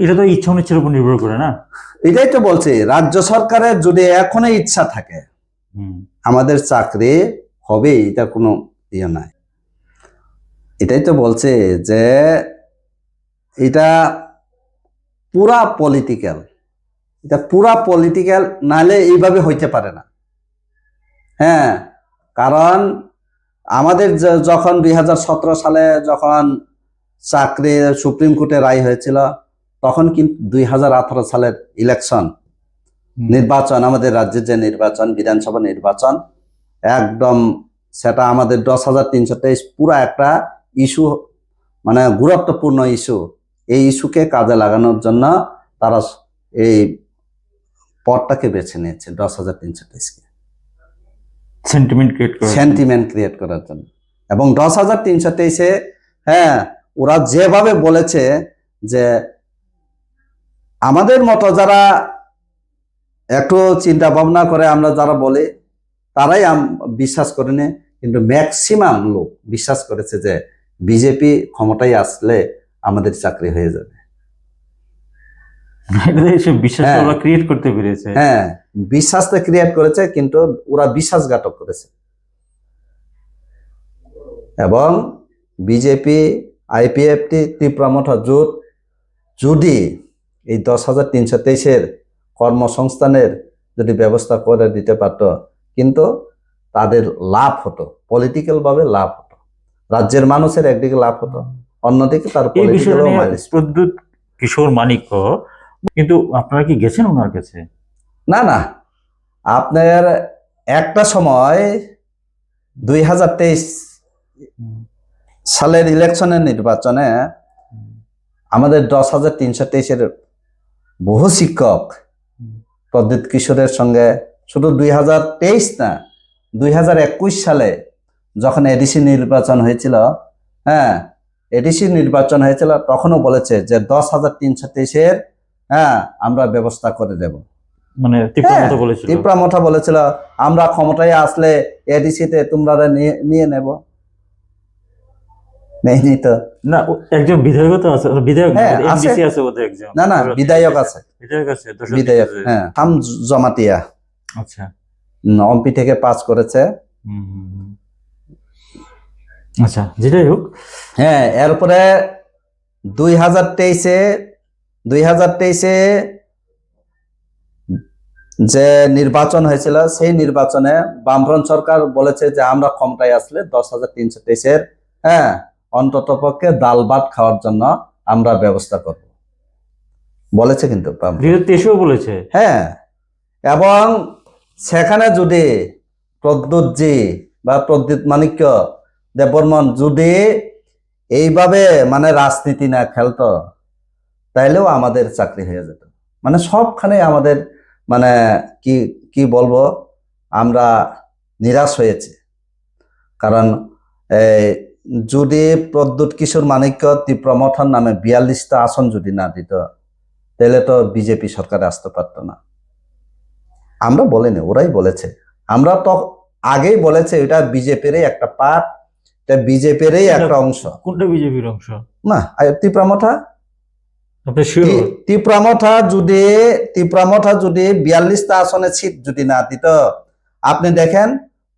এটা তো ইচ্ছা অনিচ্ছার উপর নির্ভর করে না। এটাই তো বলছি, রাজ্য সরকারের যদি এখনো ইচ্ছা থাকে আমাদের চাকরি হবে, এটা কোনো ইয়ে নাই। এটাই তো বলছে যে এটা পুরা পলিটিক্যাল, এটা পুরা পলিটিক্যাল, নাহলে এইভাবে হইতে পারে না। হ্যাঁ, কারণ আমাদের যখন 2017 সালে যখন চাকরি সুপ্রিম কোর্টে রায় হয়েছিল, তখন কিন্তু 2018 সালের ইলেকশন নির্বাচন, আমাদের রাজ্যের যে নির্বাচন, বিধানসভা নির্বাচন, একদম সেটা আমাদের 10,323 পুরা একটা ইস্যু, মানে গুরুত্বপূর্ণ ইস্যু। এই ইস্যুকে কাজে লাগানোর জন্য তারা এই পদটাকে বেছে নিয়েছে, 10,323কে সেন্টিমেন্ট ক্রিয়েট করার জন্য। এবং 10,323-এ হ্যাঁ, ওরা যেভাবে বলেছে যে আমাদের মতো যারা একটু চিন্তা ভাবনা করে, আমরা যারা বলি তারাই বিশ্বাস করেনি, কিন্তু ম্যাক্সিমাম লোক বিশ্বাস করেছে যে বিজেপি ক্ষমতায় আসলে আমাদের চাকরি হয়ে যাবে। ক্রিয়েট করতে পেরেছে। হ্যাঁ, বিশ্বাসটা ক্রিয়েট করেছে, কিন্তু ওরা বিশ্বাসঘাতক করেছে। এবং বিজেপি আইপিএফটি তীব্রমঠা জোট যদি এই 10,323-এর কর্মসংস্থানের যদি ব্যবস্থা করে দিতে পারত, কিন্তু তাদের লাভ হতো, পলিটিক্যাল ভাবে লাভ হতো, রাজ্যের মানুষের একদিকে লাভ হতো, অন্যদিকে তার প্রদ্যুৎ কিশোর মানিক্য। কিন্তু আপনারা কি গেছেন ওনার কাছে? না না, আপনার একটা সময় 2023 সালের ইলেকশনের নির্বাচনে আমাদের 10,323-এর বহু শিক্ষক প্রদ্যুৎ কিশোরের সঙ্গে, শুধু 2023 না, 2021 সালে যখন এডিসি নির্বাচন হয়েছিল, হ্যাঁ এডিসি নির্বাচন হয়েছিল, তখনও বলেছে যে 10,323-এর হ্যাঁ আমরা ব্যবস্থা করে দেব। মানে তীব্রমঠা বলেছিল আমরা ক্ষমতায় আসলে এডিসিতে তোমরা নিয়ে নেব। নেই তো না, একজন বিধায়ক তো আছে, বিধায়ক এমডিসি আছে বোধহয় একজন। না না, বিধায়ক আছে, বিধায়ক হ্যাঁ, থাম জমাতিয়া। আচ্ছা, এমপি থেকে পাস করেছে। আচ্ছা, যেটাই হোক, হ্যাঁ। এরপরে 2023-এ যে নির্বাচন হয়েছিল, সেই নির্বাচনে বামফ্রন্ট সরকার বলেছে যে আমরা ক্ষমতায় আসলে 10,323-এর হ্যাঁ অন্তত পক্ষে ডাল ভাত খাওয়ার জন্য আমরা ব্যবস্থা করব বলেছে, কিন্তু 2023-এও বলেছে। হ্যাঁ, এবং সেখানে যদি প্রদ্যুৎজি বা প্রদ্যুৎ মানিক্য দেববর্মন যদি এইভাবে মানে রাজনীতি না খেলতো, তাইলেও আমাদের চাকরি হয়ে যেত। মানে সবখানে আমাদের মানে কি কি বলবো, আমরা নিরাশ হয়েছে। কারণ যদি প্রদ্যুৎ কিশোর মানিক্য তীব্রমঠার নামে 42টা আসন যদি না দিত, তাহলে তো বিজেপি সরকারে আসতে পারতো না। আমরা বলিনি, ওরাই বলেছে। আমরা তো আগেই বলেছে এটা বিজেপিরই একটা পার্ট, এটা বিজেপিরই একটা অংশ। কোনটা বিজেপির অংশ? না, তীব্রমঠা যদি 42টা আসনে সিট যদি না দিত, আপনি দেখেন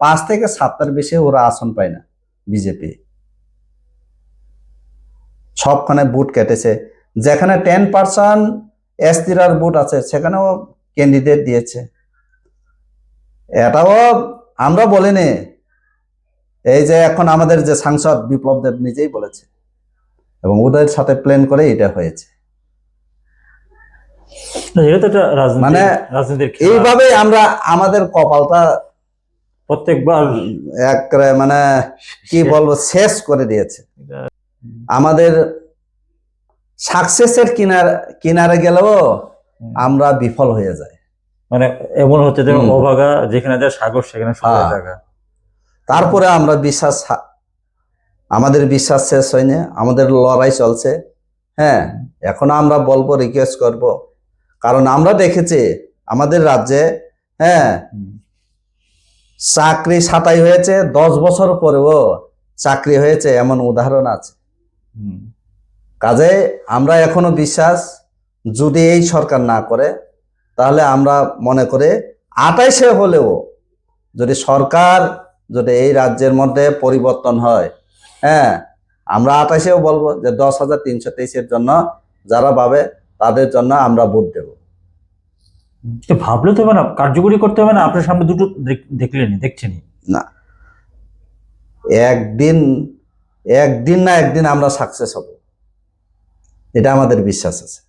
5 থেকে 7টার বেশি ওরা আসন পায় না বিজেপি। সবখানে বুট কেটেছে, যেখানে 10% এসটির বুট আছে সেখানেও ক্যান্ডিডেট দিয়েছে। এটাও আমরা বলিনি, এই যে এখন আমাদের যে সাংসদ বিপ্লব দেব নিজেই বলেছে, এবং ওদের সাথে প্ল্যান করে এটা হয়েছে। মানে এইভাবে আমরা আমাদের কপালটা প্রত্যেকবার মানে কি বলবো শেষ করে দিয়েছে। আমাদের সাকসেসের কিনারে গেলেও আমরা বিফল হয়ে যাই। মানে এমন হচ্ছে যে অভাগা যেখানে যায় সাগর সেখানে জায়গা। তারপরে আমরা আমাদের বিশ্বাস শেষ হয়নি, আমাদের লড়াই চলছে। হ্যাঁ, এখন আমরা বলবো, রিকোয়েস্ট করব, কারণ আমরা দেখেছি আমাদের রাজ্যে হ্যাঁ চাকরি ছাঁটাই হয়েছে, 10 বছর পরেও চাকরি হয়েছে, এমন উদাহরণ আছে। কাজে আমরা এখনো বিশ্বাস যদি এই সরকার না করে, তাহলে আমরা মনে করে 28-এ হলেও যদি সরকার, যদি এই রাজ্যের মধ্যে পরিবর্তন হয়, হ্যাঁ, আমরা 28-এও বলবো যে 10,323-এর জন্য যারা পাবে তাদের জন্য আমরা ভোট দেব। তো ভাবলে তো হবে না, কার্যকরী করতে হবে না? আপনার সামনে দুটো দেখলেনি, দেখছেনি। না, একদিন একদিন না একদিন আমরা সাকসেস হব, এটা আমাদের বিশ্বাস আছে।